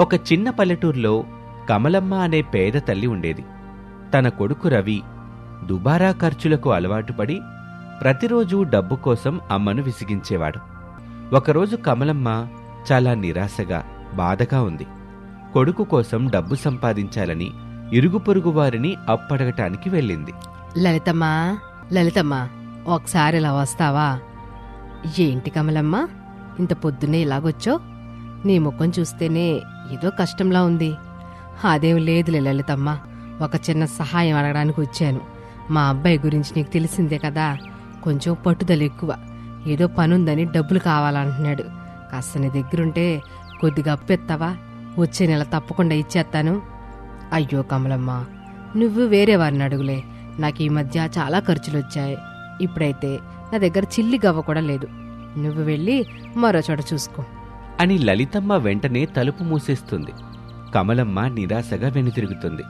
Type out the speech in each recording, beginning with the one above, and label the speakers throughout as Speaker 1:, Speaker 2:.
Speaker 1: ఒక చిన్న పల్లెటూర్లో కమలమ్మ అనే పేద తల్లి ఉండేది. తన కొడుకు రవి దుబారా ఖర్చులకు అలవాటుపడి ప్రతిరోజూ డబ్బు కోసం అమ్మను విసిగించేవాడు. ఒకరోజు కమలమ్మ చాలా నిరాశగా, బాధగా ఉంది. కొడుకు కోసం డబ్బు సంపాదించాలని ఇరుగు పొరుగు వారిని అప్పడగటానికి వెళ్ళింది.
Speaker 2: లలితమ్మా, లలితమ్మా, ఒకసారి ఇలా వస్తావా? ఏంటి కమలమ్మ, ఇంత పొద్దున్నే ఇలాగొచ్చో? నీ ముఖం చూస్తేనే ఏదో కష్టంలా ఉంది. అదేం లేదులే లలితమ్మ, ఒక చిన్న సహాయం అడగడానికి వచ్చాను. మా అబ్బాయి గురించి నీకు తెలిసిందే కదా, కొంచెం పట్టుదల ఎక్కువ. ఏదో పనుందని డబ్బులు కావాలంటున్నాడు. కాస్త నీ దగ్గరుంటే కొద్దిగా అప్పెత్తావా? వచ్చే నెల తప్పకుండా ఇచ్చేస్తాను. అయ్యో కమలమ్మ, నువ్వు వేరే వారిని అడుగులే. నాకు ఈ మధ్య చాలా ఖర్చులొచ్చాయి. ఇప్పుడైతే నా దగ్గర చిల్లి గవ్వ కూడా లేదు. నువ్వు వెళ్ళి మరో చోట చూసుకో
Speaker 1: అని లలితమ్మ వెంటనే తలుపు మూసేస్తుంది. కమలమ్మ నిరాశగా వెనుతిరుగుతుంది.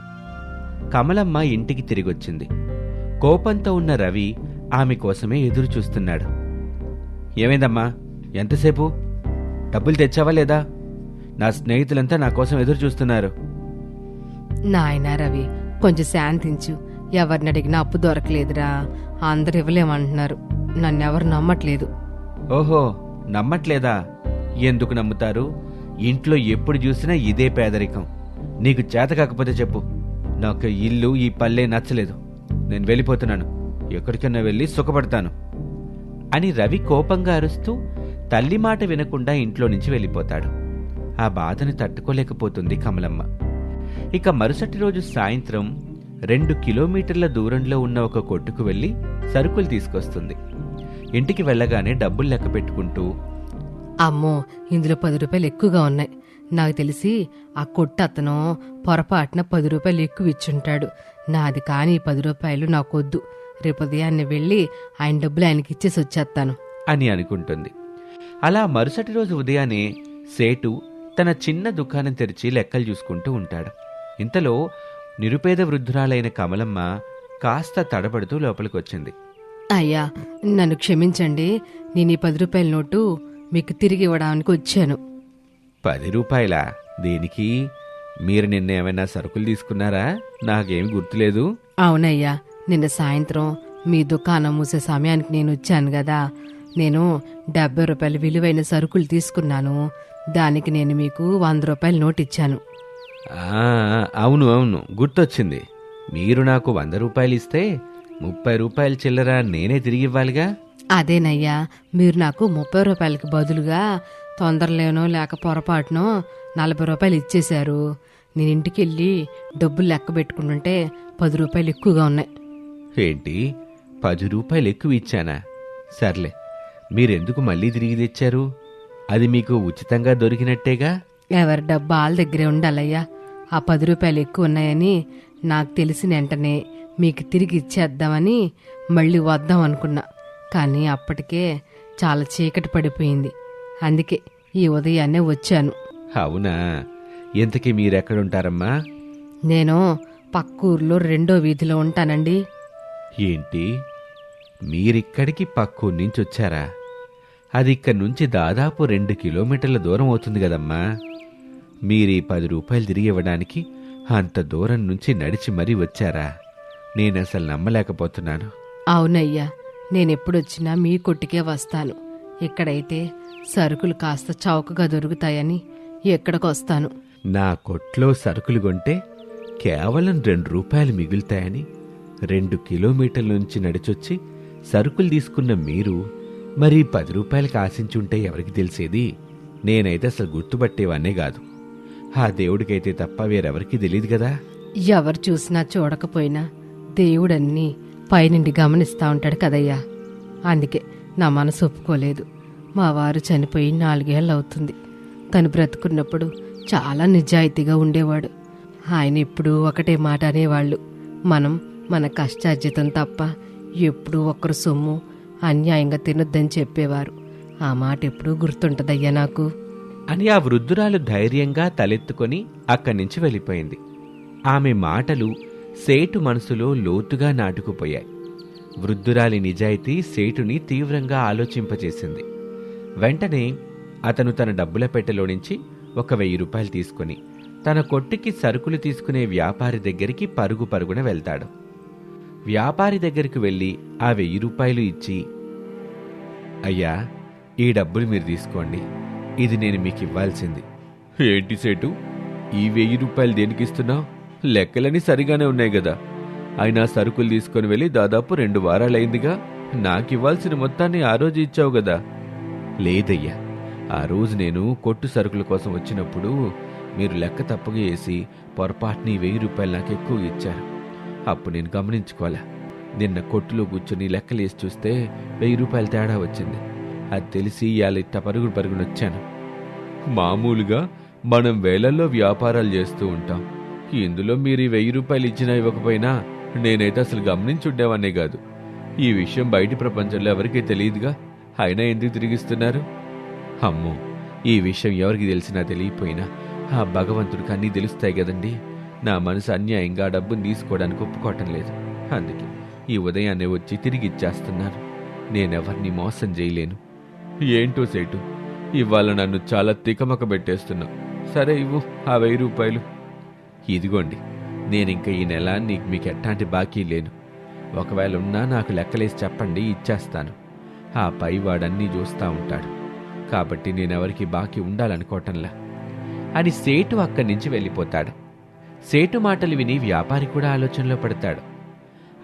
Speaker 1: కమలమ్మ ఇంటికి తిరిగొచ్చింది. కోపంతో ఉన్న రవి ఆమె కోసమే ఎదురు చూస్తున్నాడు. ఏమైందమ్మా, ఎంతసేపు? డబ్బులు తెచ్చావా లేదా? నా స్నేహితులంతా నా కోసం ఎదురు చూస్తున్నారు.
Speaker 2: నాయనా రవి, కొంచెం శాంతించు. ఎవరిని అడిగినా అప్పు దొరకలేదురా, అందరు ఇవ్వలేమంటున్నారు. నన్నెవరు నమ్మట్లేదు.
Speaker 1: ఓహో, నమ్మట్లేదా? ఎందుకు నమ్ముతారు? ఇంట్లో ఎప్పుడు చూసినా ఇదే పేదరికం. నీకు చేత కాకపోతే చెప్పు. నాకు ఇల్లు, ఈ పల్లె నచ్చలేదు. నేను వెళ్ళిపోతున్నాను. ఎక్కడికన్నా వెళ్ళి సుఖపడతాను అని రవి కోపంగా అరుస్తూ తల్లి మాట వినకుండా ఇంట్లో నుంచి వెళ్ళిపోతాడు. ఆ బాధని తట్టుకోలేకపోతుంది కమలమ్మ. ఇక మరుసటి రోజు సాయంత్రం 2 కిలోమీటర్ల దూరంలో ఉన్న ఒక కొట్టుకు వెళ్లి సరుకులు తీసుకొస్తుంది. ఇంటికి వెళ్ళగానే డబ్బులు లెక్క పెట్టుకుంటూ,
Speaker 2: అమ్మో, ఇందులో 10 రూపాయలు ఎక్కువగా ఉన్నాయి. నాకు తెలిసి ఆ కొట్టు అతను పొరపాటున 10 రూపాయలు ఎక్కువ ఇచ్చుంటాడు. నాది కాని 10 రూపాయలు నాకొద్దు. రేపు ఉదయాన్నే వెళ్ళి ఆయన డబ్బులు ఆయనకి ఇచ్చేసి వచ్చేస్తాను
Speaker 1: అని అనుకుంటుంది. అలా మరుసటి రోజు ఉదయాన్నే సేటు తన చిన్న దుకాణం తెరిచి లెక్కలు చూసుకుంటూ ఉంటాడు. ఇంతలో నిరుపేద వృద్ధురాలైన కమలమ్మ కాస్త తడబడుతూ లోపలికొచ్చింది.
Speaker 2: అయ్యా, నన్ను క్షమించండి. నేను ఈ 10 రూపాయల నోటు మీకు తిరిగి ఇవ్వడానికి వచ్చాను.
Speaker 1: 10 రూపాయలా? దేనికి? మీరు నిన్న ఏమైనా సరుకులు తీసుకున్నారా? నాకేమి గుర్తులేదు.
Speaker 2: అవునయ్యా, నిన్న సాయంత్రం మీ దుకాణం మూసే సమయానికి నేను వచ్చాను కదా. నేను 70 రూపాయలు విలువైన సరుకులు తీసుకున్నాను. దానికి నేను మీకు 100 రూపాయల నోటు ఇచ్చాను.
Speaker 1: అవును అవును, గుర్తొచ్చింది. మీరు నాకు 100 రూపాయలు ఇస్తే 30 రూపాయల చిల్లర నేనే తిరిగివ్వాలిగా.
Speaker 2: అదేనయ్యా, మీరు నాకు 30 రూపాయలకి బదులుగా తొందరలేనో లేక పొరపాటునో 40 రూపాయలు ఇచ్చేశారు. నేను ఇంటికి వెళ్ళి డబ్బులు లెక్క పెట్టుకుంటుంటే 10 రూపాయలు ఎక్కువగా ఉన్నాయి.
Speaker 1: ఏంటి, 10 రూపాయలు ఎక్కువ ఇచ్చానా? సర్లే, మీరెందుకు మళ్ళీ తిరిగి తెచ్చారు? అది మీకు ఉచితంగా దొరికినట్టేగా.
Speaker 2: ఎవరి డబ్బు వాళ్ళ దగ్గరే ఉండాలయ్యా. ఆ 10 రూపాయలు ఎక్కువ ఉన్నాయని నాకు తెలిసిన వెంటనే మీకు తిరిగి ఇచ్చేద్దామని మళ్ళీ వద్దాం అనుకున్నా. కానీ అప్పటికే చాలా చీకటి పడిపోయింది. అందుకే ఈ ఉదయాన్నే వచ్చాను.
Speaker 1: అవునా? ఇంతకీ మీరెక్కడుంటారమ్మా?
Speaker 2: నేను పక్కూర్లో 2వ వీధిలో ఉంటానండి.
Speaker 1: ఏంటి, మీరిక్కడికి పక్కూరు నుంచి వచ్చారా? అది ఇక్కడి నుంచి దాదాపు 2 కిలోమీటర్ల దూరం అవుతుంది కదమ్మా. మీరీ 10 రూపాయలు తిరిగి ఇవ్వడానికి అంత దూరం నుంచి నడిచి మరీ వచ్చారా? నేనసలు నమ్మలేకపోతున్నాను.
Speaker 2: అవునయ్యా, నేనెప్పుడొచ్చినా మీ కొట్టుకే వస్తాను. ఇక్కడైతే సరుకులు కాస్త చౌకగా దొరుకుతాయని ఎక్కడికొస్తాను.
Speaker 1: నా కొట్లో సరుకులు కొంటే కేవలం 2 రూపాయలు మిగులుతాయని 2 కిలోమీటర్ల నుంచి నడిచొచ్చి సరుకులు తీసుకున్న మీరు మరి 10 రూపాయలకి ఆశించుంటే ఎవరికి తెలిసేది? నేనైతే అసలు గుర్తుపట్టేవాన్నే కాదు. ఆ దేవుడికైతే తప్ప వేరెవరికి తెలియదు కదా.
Speaker 2: ఎవరు చూసినా చూడకపోయినా దేవుడన్నీ పైనుండి గమనిస్తా ఉంటాడు కదయ్యా. అందుకే నా మనసు ఒప్పుకోలేదు. మా వారు చనిపోయి 4 ఏళ్ళు అవుతుంది. తను బ్రతుకున్నప్పుడు చాలా నిజాయితీగా ఉండేవాడు. ఆయన ఎప్పుడూ ఒకటే మాట అనేవాళ్ళు, మనం మన కష్టార్జితం తప్ప ఎప్పుడూ ఒక్కరు సొమ్ము అన్యాయంగా తినొద్దని చెప్పేవారు. ఆ మాట ఎప్పుడూ గుర్తుంటదయ్యా నాకు
Speaker 1: అని ఆ వృద్ధురాలు ధైర్యంగా తలెత్తుకొని అక్కడి నుంచి వెళ్ళిపోయింది. ఆమె మాటలు సేటు మనసులో లోతుగా నాటుకుపోయాయి. వృద్ధురాలి నిజాయితీ సేటుని తీవ్రంగా ఆలోచింపచేసింది. వెంటనే అతను తన డబ్బుల పెట్టెలో నుంచి ఒక 1000 రూపాయలు తీసుకుని తన కొట్టుకి సరుకులు తీసుకునే వ్యాపారి దగ్గరికి పరుగు పరుగున వెళ్తాడు. వ్యాపారి దగ్గరికి వెళ్ళి ఆ 1000 రూపాయలు ఇచ్చి, అయ్యా, ఈ డబ్బులు మీరు తీసుకోండి, ఇది నేను మీకు ఇవ్వాల్సింది. ఏంటి సేటు, ఈ 1000 రూపాయలు దేనికిస్తున్నావు? లెక్కలన్నీ సరిగానే ఉన్నాయి కదా. అయినా సరుకులు తీసుకొని వెళ్ళి దాదాపు 2 వారాలైందిగా. నాకివ్వాల్సిన మొత్తాన్ని ఆ రోజు ఇచ్చావు కదా. లేదయ్యా, ఆ రోజు నేను కొట్టు సరుకుల కోసం వచ్చినప్పుడు మీరు లెక్క తప్పుగా వేసి పొరపాటుని 1000 రూపాయలు నాకు ఎక్కువ ఇచ్చారు. అప్పుడు నేను గమనించుకోలే. నిన్న కొట్టులో కూర్చొని లెక్కలేసి చూస్తే 1000 రూపాయలు తేడా వచ్చింది. అది తెలిసి ఇవాళ ఇట్ట పరుగుడు పరుగునొచ్చాను. మామూలుగా మనం వేలల్లో వ్యాపారాలు చేస్తూ ఉంటాం. ఇందులో మీరు 1000 రూపాయలు ఇచ్చినా ఇవ్వకపోయినా నేనైతే అసలు గమనించుండేవాన్నే కాదు. ఈ విషయం బయటి ప్రపంచంలో ఎవరికీ తెలియదుగా. అయినా ఎందుకు తిరిగిస్తున్నారు? అమ్మో, ఈ విషయం ఎవరికి తెలిసినా తెలియపోయినా ఆ భగవంతుడికి అన్నీ తెలుస్తాయి కదండి. నా మనసు అన్యాయంగా ఆ డబ్బును తీసుకోవడానికి ఒప్పుకోవటం లేదు. అందుకే ఈ ఉదయాన్నే వచ్చి తిరిగి ఇచ్చేస్తున్నాను. నేనెవరిని మోసం చేయలేను. ఏంటో సేటు, ఇవాళ నన్ను చాలా తికమక పెట్టేస్తున్నా. సరే, ఇవ్వు ఆ 1000 రూపాయలు. ఇదిగోండి, నేనింక ఈ నెల మీకు ఎట్లాంటి బాకీ లేను. ఒకవేళ ఉన్నా నాకు లెక్కలేసి చెప్పండి, ఇచ్చేస్తాను. ఆ పైవాడన్నీ చూస్తూ ఉంటాడు కాబట్టి నేనెవరికి బాకీ ఉండాలనుకోవటంలా అని సేటు అక్కడి నుంచి వెళ్ళిపోతాడు. సేటు మాటలు విని వ్యాపారి కూడా ఆలోచనలో పడతాడు.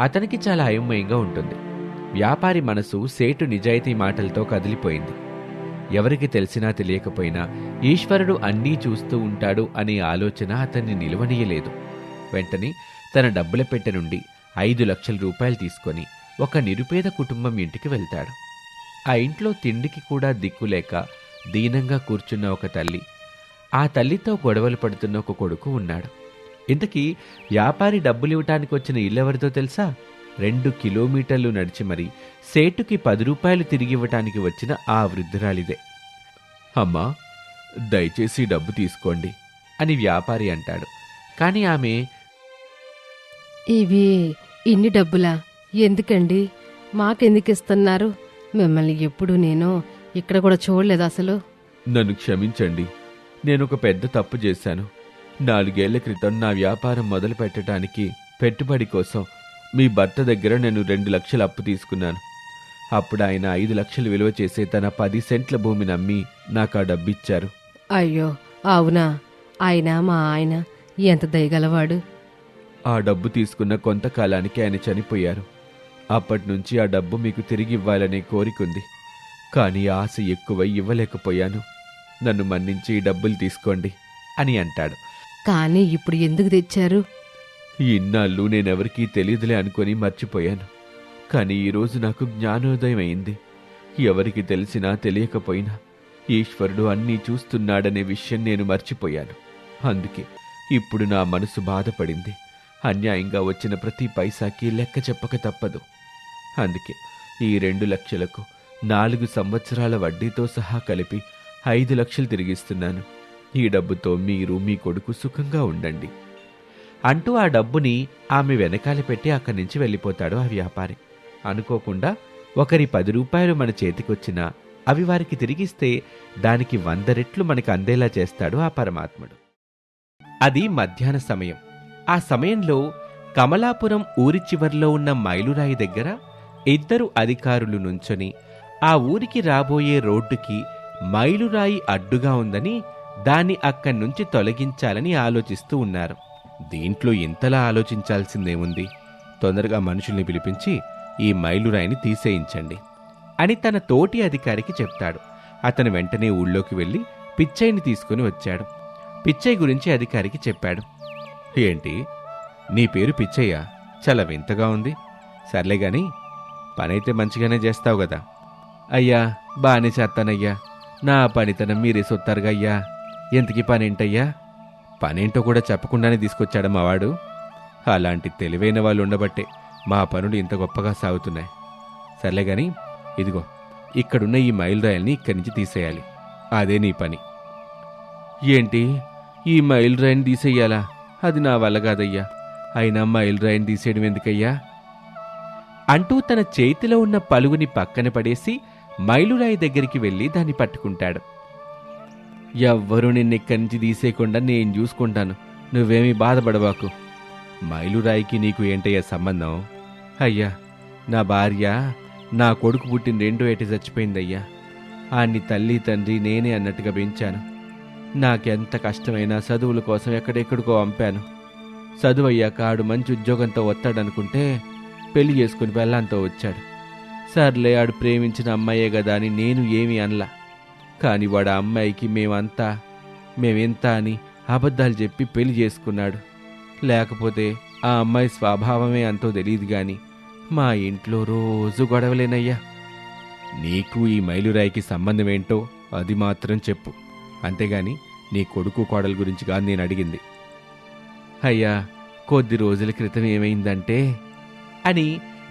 Speaker 1: అతనికి చాలా అయోమయంగా ఉంటుంది. వ్యాపారి మనసు సేటు నిజాయితీ మాటలతో కదిలిపోయింది. ఎవరికి తెలిసినా తెలియకపోయినా ఈశ్వరుడు అన్నీ చూస్తూ ఉంటాడు అనే ఆలోచన అతన్ని నిలవనీయలేదు. వెంటనే తన డబ్బుల పెట్టె నుండి 5 లక్షల రూపాయలు తీసుకొని ఒక నిరుపేద కుటుంబం ఇంటికి వెళ్తాడు. ఆ ఇంట్లో తిండికి కూడా దిక్కులేక దీనంగా కూర్చున్న ఒక తల్లి, ఆ తల్లితో గొడవలు పడుతున్న ఒక కొడుకు ఉన్నాడు. ఇంతకీ వ్యాపారి డబ్బులివ్వటానికి వచ్చిన ఇల్లెవరితో తెలుసా? 2 కిలోమీటర్లు నడిచి మరి సేటుకి 10 రూపాయలు తిరిగివ్వటానికి వచ్చిన ఆ వృద్ధురాలిదే. అమ్మా, దయచేసి డబ్బు తీసుకోండి అని వ్యాపారి అంటాడు. కాని ఆమె,
Speaker 2: ఇవి ఇన్ని డబ్బులా? ఎందుకండి? మాకెందుకు ఇస్తున్నారు? మిమ్మల్ని ఎప్పుడు నేను ఇక్కడ కూడా చూడలేదు అసలు.
Speaker 1: నన్ను క్షమించండి, నేనొక పెద్ద తప్పు చేశాను. 4 ఏళ్ల క్రితం నా వ్యాపారం మొదలు పెట్టడానికి పెట్టుబడి కోసం మీ భర్త దగ్గర నేను 2 లక్షలు అప్పు తీసుకున్నాను. అప్పుడు ఆయన 5 లక్షలు విలువ చేసే తన 10 సెంట్ల భూమిని అమ్మి నాకు ఆ డబ్బిచ్చారు.
Speaker 2: అయ్యో, అవునా? మా ఆయన ఎంత దయగలవాడు.
Speaker 1: ఆ డబ్బు తీసుకున్న కొంతకాలానికి ఆయన చనిపోయారు. అప్పటినుంచి ఆ డబ్బు మీకు తిరిగి ఇవ్వాలనే కోరికుంది. కానీ ఆశ ఎక్కువై ఇవ్వలేకపోయాను. నన్ను మన్నించి ఈ డబ్బులు తీసుకోండి అని అంటాడు.
Speaker 2: కానీ ఇప్పుడు ఎందుకు తెచ్చారు?
Speaker 1: ఇన్నాళ్ళు నేనెవరికీ తెలియదులే అనుకొని మర్చిపోయాను. కానీ ఈరోజు నాకు జ్ఞానోదయం అయింది. ఎవరికి తెలిసినా తెలియకపోయినా ఈశ్వరుడు అన్నీ చూస్తున్నాడనే విషయం నేను మర్చిపోయాను. అందుకే ఇప్పుడు నా మనసు బాధపడింది. అన్యాయంగా వచ్చిన ప్రతి పైసాకి లెక్క చెప్పక తప్పదు. అందుకే ఈ 2 లక్షలకు 4 సంవత్సరాల వడ్డీతో సహా కలిపి 5 లక్షలు తిరిగిస్తున్నాను. ఈ డబ్బుతో మీరు మీ కొడుకు సుఖంగా ఉండండి అంటూ ఆ డబ్బుని ఆమె వెనకాల పెట్టి అక్కడి నుంచి వెళ్ళిపోతాడు ఆ వ్యాపారి. అనుకోకుండా ఒకరి 10 రూపాయలు మన చేతికొచ్చినా అవి వారికి తిరిగిస్తే దానికి 100 రెట్లు మనకు అందేలా చేస్తాడు ఆ పరమాత్ముడు. అది మధ్యాహ్న సమయం. ఆ సమయంలో కమలాపురం ఊరి చివర్లో ఉన్న మైలురాయి దగ్గర 2 అధికారులు నుంచొని ఆ ఊరికి రాబోయే రోడ్డుకి మైలురాయి అడ్డుగా ఉందని దాన్ని అక్కడి నుంచి తొలగించాలని ఆలోచిస్తూ ఉన్నారు. దీంట్లో ఇంతలా ఆలోచించాల్సిందేముంది? తొందరగా మనుషుల్ని పిలిపించి ఈ మైలురాయిని తీసేయించండి అని తన తోటి అధికారికి చెప్తాడు. అతను వెంటనే ఊళ్ళోకి వెళ్ళి పిచ్చయ్యని తీసుకుని వచ్చాడు. పిచ్చయ్య గురించి అధికారికి చెప్పాడు. ఏంటి, నీ పేరు పిచ్చయ్య? చాలా వింతగా ఉంది. సర్లేగాని పనైతే మంచిగానే చేస్తావు కదా. అయ్యా, బానే చేస్తానయ్యా. నా పనితనం మీరే సొత్తారుగా అయ్యా. ఎంతకీ పనేంటయ్యా? పనేంటో కూడా చెప్పకుండానే తీసుకొచ్చాడు మావాడు. అలాంటి తెలివైన వాళ్ళు ఉండబట్టే మా పనులు ఇంత గొప్పగా సాగుతున్నాయి. సర్లేగాని ఇదిగో, ఇక్కడున్న ఈ మైలురాయల్ని ఇక్కడి నుంచి తీసేయాలి. అదే నీ పని. ఏంటి, ఈ మైలురాయిని తీసేయాలా? అది నా వల్ల కాదయ్యా. అయినా మైలురాయిని తీసేయడం ఎందుకయ్యా అంటూ తన చేతిలో ఉన్న పలుగుని పక్కన పడేసి మైలురాయి దగ్గరికి వెళ్ళి దాన్ని పట్టుకుంటాడు. ఎవ్వరూ నిన్నిక్కడి నుంచి తీసేయకుండా నేను చూసుకుంటాను, నువ్వేమీ బాధపడబాకు. మైలురాయికి నీకు ఏంటయ్యా సంబంధం? అయ్యా, నా భార్య నా కొడుకు పుట్టిన 2 ఏటి చచ్చిపోయిందయ్యా. ఆన్ని తల్లి తండ్రి నేనే అన్నట్టుగా పెంచాను. నాకెంత కష్టమైనా చదువుల కోసం ఎక్కడెక్కడికో పంపాను. చదువయ్యాక ఆడు మంచి ఉద్యోగంతో వస్తాడనుకుంటే పెళ్లి చేసుకుని పెళ్ళాంతో వచ్చాడు. సర్లే, ఆడు ప్రేమించిన అమ్మాయే కదా అని నేను ఏమీ అనలా. కాని వాడు ఆ అమ్మాయికి మేమెంత అని అబద్ధాలు చెప్పి పెళ్లి చేసుకున్నాడు. లేకపోతే ఆ అమ్మాయి స్వభావమే అంతో తెలియదు గాని మా ఇంట్లో రోజు గొడవలేనయ్యా. నీకు ఈ మైలురాయికి సంబంధం ఏంటో అది మాత్రం చెప్పు, అంతేగాని నీ కొడుకు కోడల గురించి కాదు నేను అడిగింది. అయ్యా, కొద్ది రోజుల క్రితం ఏమైందంటే అని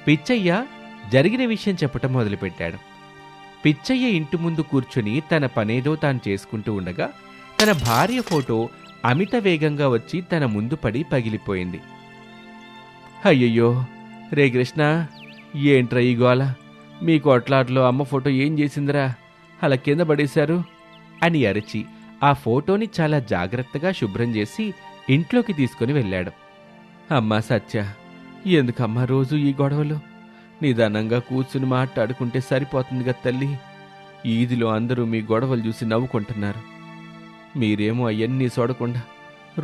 Speaker 1: పిచ్చయ్య జరిగిన విషయం చెప్పటం మొదలుపెట్టాడు. పిచ్చయ్య ఇంటి ముందు కూర్చుని తన పనేదో తాను చేసుకుంటూ ఉండగా తన భార్య ఫోటో అమిత వేగంగా వచ్చి తన ముందు పడి పగిలిపోయింది. అయ్యయ్యో, రే కృష్ణ, ఏంట్రా ఈ గోల? మీ కొట్లాట్లో అమ్మ ఫోటో ఏం చేసిందిరా, అలా కింద పడేశారు అని అరిచి ఆ ఫోటోని చాలా జాగ్రత్తగా శుభ్రం చేసి ఇంట్లోకి తీసుకుని వెళ్ళాడు. అమ్మా సత్య, ఎందుకమ్మా రోజు ఈ గొడవలు? నిదానంగా కూర్చుని మాట్లాడుకుంటే సరిపోతుందిగా తల్లి. ఈదిలో అందరూ మీ గొడవలు చూసి నవ్వుకుంటున్నారు. మీరేమో అవన్నీ చూడకుండా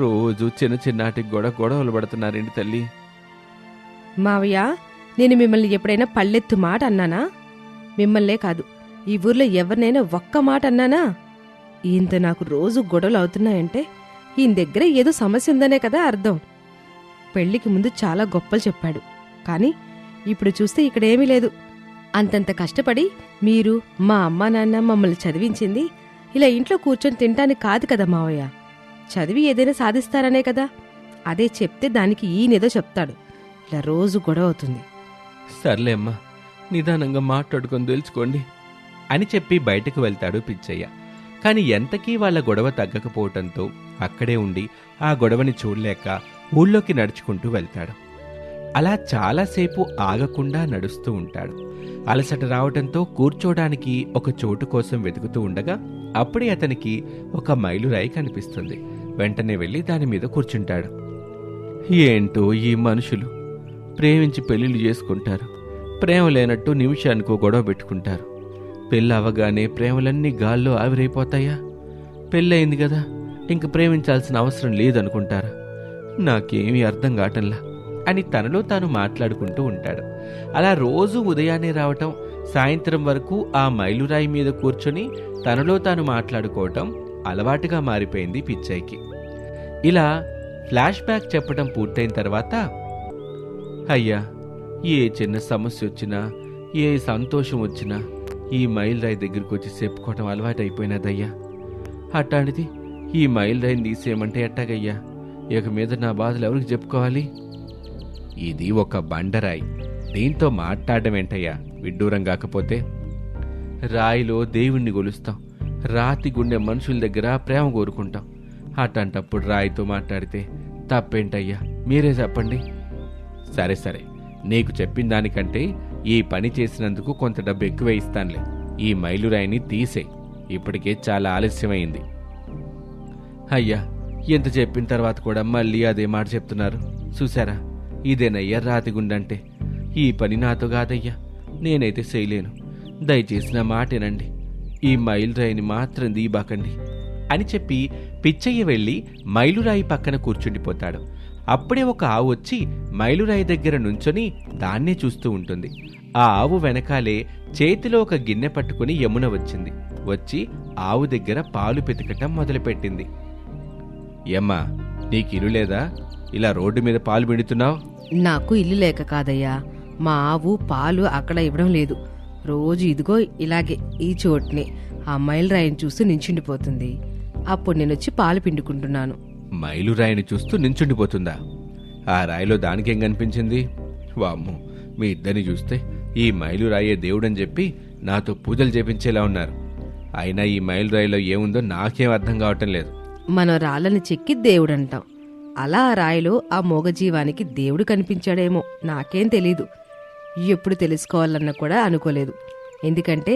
Speaker 1: రోజు చిన్నటికి గొడవలు పడుతున్నారేంటి తల్లి?
Speaker 3: మావయ్య, నేను మిమ్మల్ని ఎప్పుడైనా పళ్ళెత్తు మాట అన్నానా? మిమ్మల్నే కాదు, ఈ ఊర్లో ఎవరినైనా ఒక్క మాట అన్నానా? ఈయంత నాకు రోజు గొడవలు అవుతున్నాయంటే ఈయన దగ్గర ఏదో సమస్య ఉందనే కదా అర్థం. పెళ్లికి ముందు చాలా గొప్పలు చెప్పాడు, కానీ ఇప్పుడు చూస్తే ఇక్కడేమీ లేదు. అంతంత కష్టపడి మీరు మా అమ్మా నాన్న మమ్మల్ని చదివించింది ఇలా ఇంట్లో కూర్చొని తింటానికి కాదు కదా మావయ్య. చదివి ఏదైనా సాధిస్తారనే కదా. అదే చెప్తే దానికి ఈయనేదో చెప్తాడు. ఇలా రోజు గొడవ అవుతుంది.
Speaker 1: సర్లే అమ్మా, నిదానంగా మాట్లాడుకొని తెలుసుకోండి అని చెప్పి బయటకు వెళ్తాడు పిచ్చయ్య. కాని ఎంతకీ వాళ్ళ గొడవ తగ్గకపోవటంతో అక్కడే ఉండి ఆ గొడవని చూడలేక ఊళ్ళోకి నడుచుకుంటూ వెళ్తాడు. అలా చాలాసేపు ఆగకుండా నడుస్తూ ఉంటాడు. అలసట రావటంతో కూర్చోడానికి ఒక చోటు కోసం వెతుకుతూ ఉండగా అప్పుడే అతనికి ఒక మైలురాయి కనిపిస్తుంది. వెంటనే వెళ్ళి దాని మీద కూర్చుంటాడు. ఏంటో ఈ మనుషులు ప్రేమించి పెళ్లిళ్ళు చేసుకుంటారు, ప్రేమ లేనట్టు నిమిషానికో గొడవ పెట్టుకుంటారు. పెళ్ళి అవగానే ప్రేమలన్నీ గాల్లో ఆవిరైపోతాయా? పెళ్ళయింది కదా, ఇంక ప్రేమించాల్సిన అవసరం లేదనుకుంటారా? నాకేమీ అర్థం కావటంలా అని తనలో తాను మాట్లాడుకుంటూ ఉంటాడు. అలా రోజు ఉదయాన్నే రావటం, సాయంత్రం వరకు ఆ మైలురాయి మీద కూర్చొని తనలో తాను మాట్లాడుకోవటం అలవాటుగా మారిపోయింది పిచ్చయ్యకి. ఇలా ఫ్లాష్ బ్యాక్ చెప్పటం పూర్తయిన తర్వాత, అయ్యా, ఏ చిన్న సమస్య వచ్చినా, ఏ సంతోషం వచ్చినా ఈ మైలురాయి దగ్గరికి వచ్చి చెప్పుకోవటం అలవాటైపోయినదయ్యా. అట్టాంటిది ఈ మైలురాయిని తీసేయమంటే ఎట్టాగయ్యా? ఇక మీద నా బాధలు ఎవరికి చెప్పుకోవాలి? ఇది ఒక బండరాయి, దీంతో మాట్లాడడం ఏంటయ్యా విడ్డూరం కాకపోతే? రాయిలో దేవుణ్ణి కొలుస్తాం, రాతి గుండె మనుషుల దగ్గర ప్రేమ కోరుకుంటాం. అట్లాంటప్పుడు రాయితో మాట్లాడితే తప్పేంటయ్యా, మీరే చెప్పండి. సరే సరే, నీకు చెప్పిన దానికంటే ఈ పని చేసినందుకు కొంత డబ్బు ఎక్కువే ఇస్తానులే. ఈ మైలురాయిని తీసే, ఇప్పటికే చాలా ఆలస్యమైంది. అయ్యా, ఎంత చెప్పిన తర్వాత కూడా మళ్ళీ అదే మాట చెప్తున్నారు. చూసారా, ఇదేనయ్యా రాతి గుండంటే. ఈ పని నాతో కాదయ్యా, నేనైతే చేయలేను. దయచేసి నా మాటేనండి, ఈ మైలురాయిని మాత్రం దీబాకండి అని చెప్పి పిచ్చయ్య వెళ్ళి మైలురాయి పక్కన కూర్చుండిపోతాడు. అప్పుడే ఒక ఆవు వచ్చి మైలురాయి దగ్గర నుంచొని దాన్నే చూస్తూ ఉంటుంది. ఆ ఆవు వెనకాలే చేతిలో ఒక గిన్నె పట్టుకుని యమున వచ్చింది. వచ్చి ఆవు దగ్గర పాలు పితకటం మొదలుపెట్టింది. యమ్మా, నీకు ఇల్లు లేదా? ఇలా రోడ్డు మీద పాలు పిండుతున్నావు?
Speaker 3: నాకు ఇల్లు లేక కాదయ్యా, మా ఆవు పాలు అక్కడ ఇవ్వడం లేదు. రోజు ఇదిగో ఇలాగే ఈ చోటుని ఆ మైలురాయిని చూస్తూ నించుండిపోతుంది. అప్పుడు నేనొచ్చి పాలు పిండుకుంటున్నాను.
Speaker 1: మైలురాయిని చూస్తూ నించుండిపోతుందా? ఆ రాయిలో దానికేం కనిపించింది? వామ్మో, మీ ఇద్దరిని చూస్తే ఈ మైలురాయే దేవుడని చెప్పి నాతో పూజలు చేపించేలా ఉన్నారు. అయినా ఈ మైలురాయిలో ఏముందో నాకేం అర్థం కావటం లేదు.
Speaker 3: మనం రాళ్ళని చెక్కి దేవుడంటాం. అలా ఆ రాయిలో ఆ మూగజీవానికి దేవుడు కనిపించాడేమో, నాకేం తెలీదు. ఎప్పుడు తెలుసుకోవాలన్నా కూడా అనుకోలేదు. ఎందుకంటే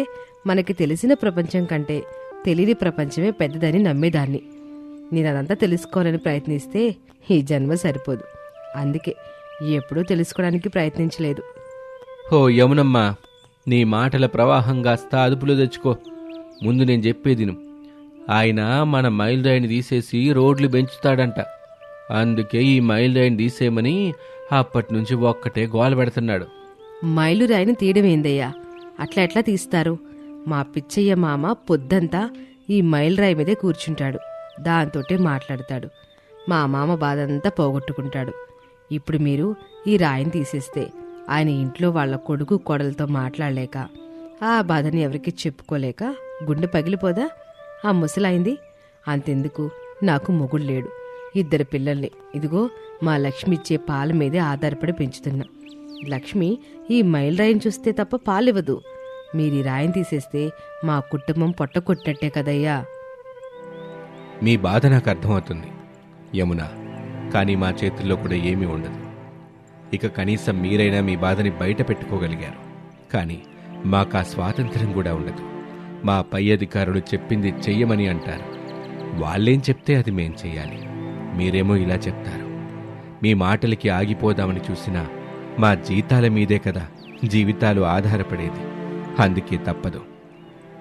Speaker 3: మనకి తెలిసిన ప్రపంచం కంటే తెలియని ప్రపంచమే పెద్దదని నమ్మేదాన్ని. నేను అదంతా తెలుసుకోవాలని ప్రయత్నిస్తే ఈ జన్మ సరిపోదు. అందుకే ఎప్పుడూ తెలుసుకోవడానికి ప్రయత్నించలేదు.
Speaker 1: హో యమునమ్మ, నీ మాటల ప్రవాహం కాస్త అదుపులో తెచ్చుకో. ముందు నేను చెప్పేదిను. ఆయన మన మైలురాయిని తీసేసి రోడ్లు పెంచుతాడంట. అందుకే ఈ మైలురాయిని తీసేయమని అప్పటి నుంచి ఒక్కటే గోల పెడుతున్నాడు.
Speaker 3: మైలురాయిని తీయడం ఏందయ్యా? అట్లా ఎట్లా తీస్తారు? మా పిచ్చయ్య మామ పొద్దంతా ఈ మైలురాయి మీదే కూర్చుంటాడు, దాంతోటే మాట్లాడతాడు. మా మామ బాధంతా పోగొట్టుకుంటాడు. ఇప్పుడు మీరు ఈ రాయిని తీసేస్తే ఆయన ఇంట్లో వాళ్ళ కొడుకు కోడలతో మాట్లాడలేక, ఆ బాధని ఎవరికి చెప్పుకోలేక గుండె పగిలిపోదా? ఆ ముసలాయింది. అంతెందుకు, నాకు మొగుడు లేడు, 2 పిల్లల్ని ఇదిగో మా లక్ష్మి ఇచ్చే పాల మీదే ఆధారపడి పెంచుతున్నా. లక్ష్మి ఈ మైలురాయిని చూస్తే తప్ప పాలివ్వదు. మీరు ఈ రాయిని తీసేస్తే మా కుటుంబం పొట్టకొట్టట్టే కదయ్యా.
Speaker 1: మీ బాధ నాకు అర్థమవుతుంది యమున, కానీ మా చేతుల్లో కూడా ఏమీ ఉండదు. ఇక కనీసం మీరైనా మీ బాధని బయట పెట్టుకోగలిగారు, కానీ మాకు ఆ స్వాతంత్ర్యం కూడా ఉండదు. మా పై అధికారులు చెప్పింది చెయ్యమని అంటారు. వాళ్ళేం చెప్తే అది మేం చెయ్యాలి. మీరేమో ఇలా చెప్తారు. మీ మాటలకి ఆగిపోదామని చూసినా మా జీతాల మీదే కదా జీవితాలు ఆధారపడేది. అందుకే తప్పదు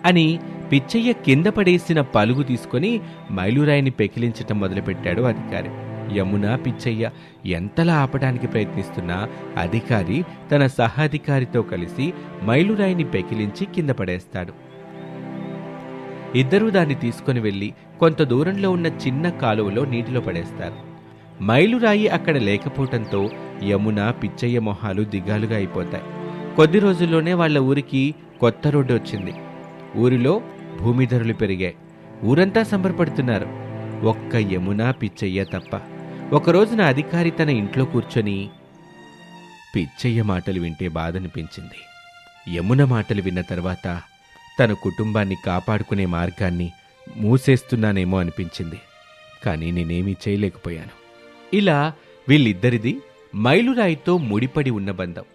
Speaker 1: అని పిచ్చయ్య కింద పడేసిన పలుగు తీసుకొని మైలురాయిని పెకిలించటం మొదలుపెట్టాడు అధికారి. యమున, పిచ్చయ్య ఎంతలా ఆపడానికి ప్రయత్నిస్తున్నా అధికారి తన సహాధికారితో కలిసి మైలురాయిని పెకిలించి కింద పడేస్తాడు. ఇద్దరూ దాన్ని తీసుకుని వెళ్లి కొంత దూరంలో ఉన్న చిన్న కాలువలో నీటిలో పడేస్తారు. మైలురాయి అక్కడ లేకపోవటంతో యమున, పిచ్చయ్య మొహాలు దిగాలుగా అయిపోతాయి. కొద్ది రోజుల్లోనే వాళ్ళ ఊరికి కొత్త రోడ్డు వచ్చింది. ఊరిలో భూమి ధరలు పెరిగాయి. ఊరంతా సంబరపడుతున్నారు, ఒక్క యమున, పిచ్చయ్య తప్ప. ఒకరోజున అధికారి తన ఇంట్లో కూర్చొని పిచ్చయ్య మాటలు వింటే బాధనిపించింది. యమున మాటలు విన్న తర్వాత తన కుటుంబాన్ని కాపాడుకునే మార్గాన్ని మూసేస్తున్నానేమో అనిపించింది. కానీ నేనేమీ చేయలేకపోయాను. ఇలా వీళ్ళిద్దరిది మైలురాయితో ముడిపడి ఉన్న బంధం